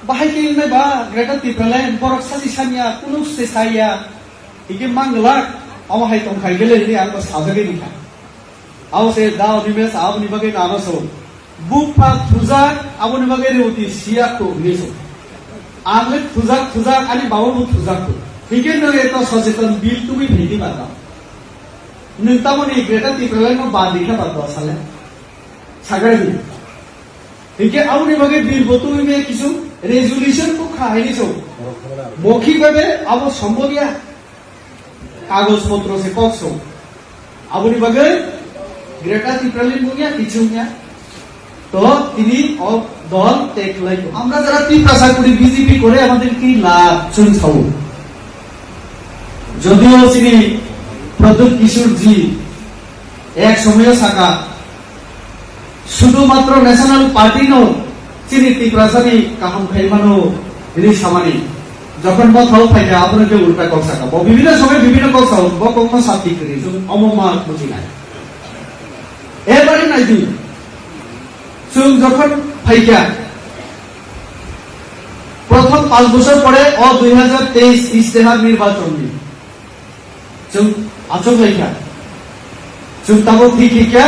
bahai ke ilme ba greta tipelen borok saji sanya kunuk se saya iki manglak aw hai tong khai gele ni ang ko sajage ni kha aw se dao ni mes aw ni bage na so bupa thuza aw ni bage re uti sia ko ni so amle thuza ani bawo bu thuza ko hige no eto sajetan bil তুমি ভেদি পাতা নিতামনি Greta tipelen no ba dikha pato asale sagare ni hige aw ni bage bil botu me kisu resolution को খাইনি সব মৌখিকভাবে আবো সম্ভবিয়া কাগজপত্র সে কক্সো আবুনি বাগে Greta টিপ্রালিন মুনিয়া কিছুনিয়া তো তিনি দল টেকলাই আমরা যারা ত্রিপ্রাসা করি বিজেপি করে আমাদের কি লাভ শুনছাও যদিও তিনি প্রদ্যুৎ কিশোর জি এক সময় সাকা শুধুমাত্র ন্যাশনাল পার্টি নো চিনি ত্রিপ্রাসানি কাহাম খাইমানো রি সামানি যখন বথাও ফাইতে আপনাকে উল্টা কথা কাব বিভিন্ন সময় বিভিন্ন কথা বকম সাথী করি অমমা বুঝি না এবারে নাই দিন সুং যখন ফাইকা প্রথম 5 বছর পরে 2023 ইস্তেহার নির্বাচন নি সুং আচো ফাইকা সুং তাবো ঠিকিকা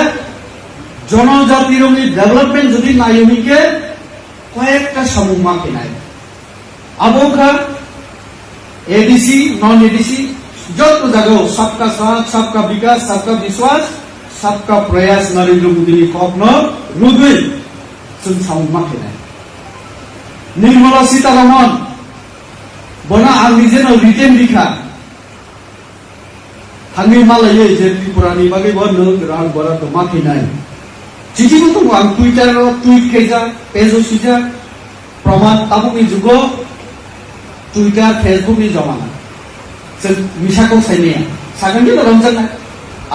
জনজাতির ডেভেলপমেন্ট যদি নাইমিকে কয়েকটা সমুমা কেনায় আবকা एडीसी नॉन एडीसी যত জায়গাও सबका साथ सबका विकास सबका विश्वास सबका प्रयास नरेंद्र मोदी कखन रुदुই जों साउमा खेनाय निर्मला सीतारमण बना आंनि जेन रिटेन लिखा थांनि मालायै जे त्रिपुरानि बागै बन रां बरा तो मा खेनाय जिजिबो तो आं ट्विटार ट्वीट खेजा पेज सुजा प्रमाण ताबुनि जुगो ट्विटार फेसबुक नि जमाना जों मिसाखौ सायनाया सागोन दि रंजान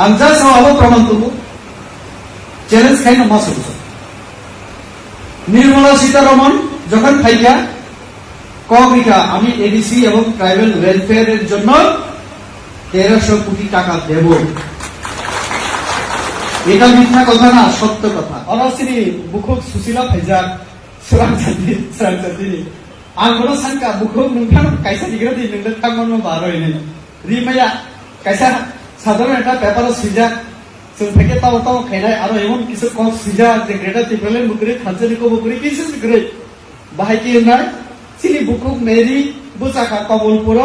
आं जा सावबो प्रमाण दंबो চ্যালেঞ্জ খাই না মাস নির্মলা সীতারমণ যখন ফাইকা কবিকা আমি এডিসি এবং ট্রাইবাল ওয়েলফেয়ারের জন্য 1300 কোটি টাকা দেব এটা মিথ্যা কথা না সত্য কথা অনশ্রী বুকুক সুশীলা ফাইজাক সুরাঞ্চন্দি आंगोलो सानका बुखौ नोंथां कायसा दिग्रा दि नोंदो थांमोन बारयनो रिमाया कायसा साधारण एटा पेपर सिजा जों फेके ताव ताव खायनाय आरो एमन किसु कम सिजा जे ग्रेटा टिप्रेलेन बुकरि खानजनि को बुकरि किसु ग्रे बाहाय कि होनाय सिनि बुखौ मेरी बुचाका कबलपुर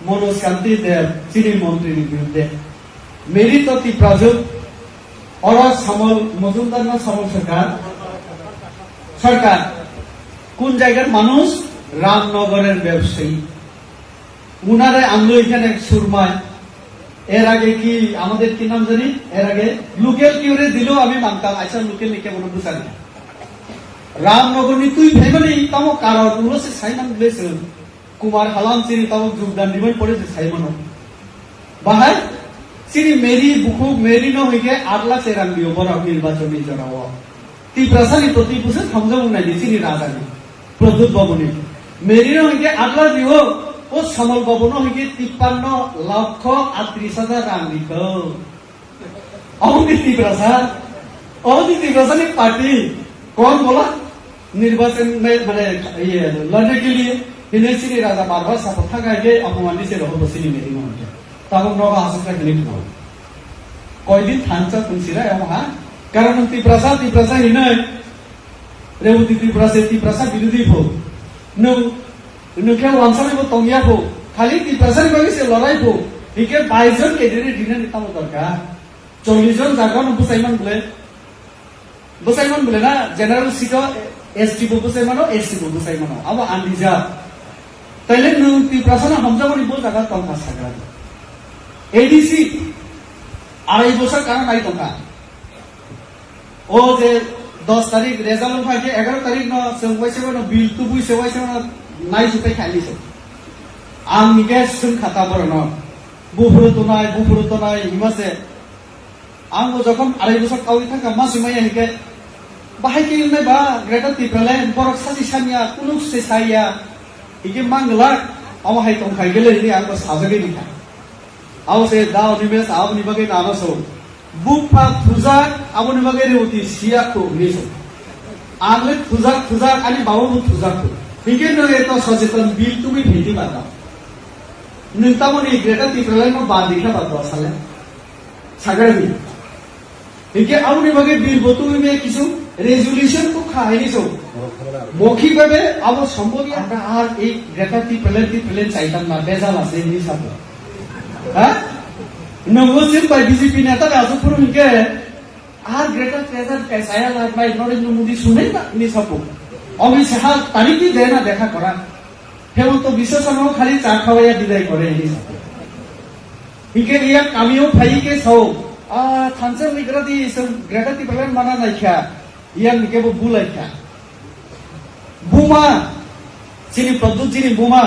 मनोज कांति देव सिनि मन्त्रीनि बिरुद्धे मेरी तो टिप्राजु और समल मजुमदार ना समल सरकार কোন জায়গার মানুষ রামনগরের ব্যবসায়ী উনারে আনলো এখানে সুরমায় এর আগে কি আমাদের কি নাম জানি এর আগে লোকাল কিউরে দিলো আমি মানতাম আচ্ছা লোকাল নিকে মনে বুঝানি রামনগর নি তুই ফেমানি তামো কারণ উলসে সাইমান ব্লেসন কুমার হালাম সিনি তামো যোগদান দিবেন পড়ে যে সাইমান বাহাই সিনি মেরি বুকু মেরি ন হইকে 8 লাখ এরাম দিও বড় নির্বাচনী জনাও ত্রিপ্রাসানি প্রতি বছর সমঝাবো না দিছিনি রাজানি প্রদ্যুৎ ভবনে মেরিনো হইকে 8 লাখ দিও ও সমল ভবন হইকে 53 লক্ষ 38,000 রাং দিও অদিতি ত্রিপ্রাসানি পার্টি কোন বলা নির্বাচন মানে ये लड़ने के लिए हिनेसिनी राजा बारवा सपथा गाइगे अपमानित से रहो बसिनी मेरिनो हइके ताबो नगा हासका क्लिक न কয়দিন থানচা কুনছিরা এমহা কারণ ত্রিপ্রাসা হিনে रेवती ত্রিপ্রাসা বিরোধী ভো নুকে ওয়ানসানিবো তংয়া ভো খালি ত্রিপ্রাসানি বাকি সে লড়াই ভো হিকে 22 জন কেডিরে দিনে নিতাম দরকার 40 জন জায়গা বুসাইমান বলে না জেনারেল সিট এসটি বুসাইমানো এসটি বুসাইমানো আবো আন্দিজা তাইলে নু ত্রিপ্রাসানা হামজাবনি বল জায়গা তংকা সাগরা এডিসি 2.5 বছর কারণ নাই তংকা ও যে 10 तारिख रेजाल्ट फाइके 11 तारिख न सेवाइसेबो न बिल तु बुइ सेवाइसेबो न नाइ सुपै खालिसो आं निके सुन खाता बर न बुफुरु तो नाइ हिमासे आं যখন 2.5 বছর কাউই থাকা মাসুমাই হিকে বাহাইকে ইলমে বা গ্রেটার টিপ্রালেন বরক সাজি সানিয়া কুনুক সে সাইয়া হিকে মাংলা আমা হাই তং খাই গেলে নি আं সাজগে নিখা आवसे दाव निमेस आव निबगे नानसो बुफा फुजा आबनि बगे रेवती सिया को निसो आगले फुजा आनि बावो फुजा को Hingga no itu sosial bill tu भी भेटी बाता नंतामो ने ग्रेटा तिप्रलाई नो बांध दिखा बात वासले सागर भी hingga aku ni bagai bill botu में किसु resolution को खाए नहीं सो मौखिक बाबे अब संभव या আমরা আর এই গ্রেটা তিপ্রলাই চাইতাম না বেজাল আছে এই সব হ্যাঁ नवोसिन बाय बीजेपी नेता आजु पुरो हिंगे আর গ্রেটার ট্রেজার কাইসায়া লাগবাই নরেন্দ্র মোদি শুনে না নি সব অমিত শাহ তারিখই দেয় না দেখা করা হেমন্ত বিশ্ব শর্মাও খালি চা খাওয়াইয়া বিদায় করে এই হিকে ইয়া কামিও ফাইকে সৌ থানসেন নিগ্রাদি গ্রেটার তিপ্রলাই মানা নাইখা ইয়া নিকেবো বুলাইখা বুমা চিনি প্রদ্যুৎ চিনি বুমা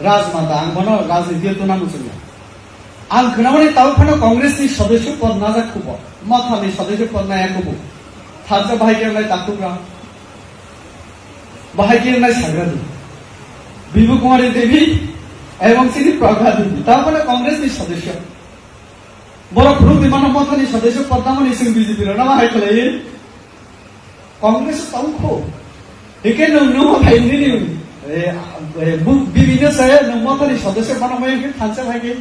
রাজমাতা আং বনো রাজনীতি তো নাম উচুলা आं खोनामाने तावखाना कांग्रेसनि सदस्य पद ना जाखुबो माथानि सदस्य पद ना याखुबो थाजा बाहायकेरनाय ताकुग्रा बाहायकेरनाय साग्रादि बिबु कुमारी देवी एवं श्री प्रज्ञा देवी तावखाना कांग्रेसनि सदस्य बड़ा फुरुक विमान माथानि सदस्य पद नामानि जों बीजेपी ना बाहायखलायो कांग्रेस तावखो एके नोंनो बाहायनि बिबिनो साया नों माथानि सदस्य पद नामाय थानसे बाहायके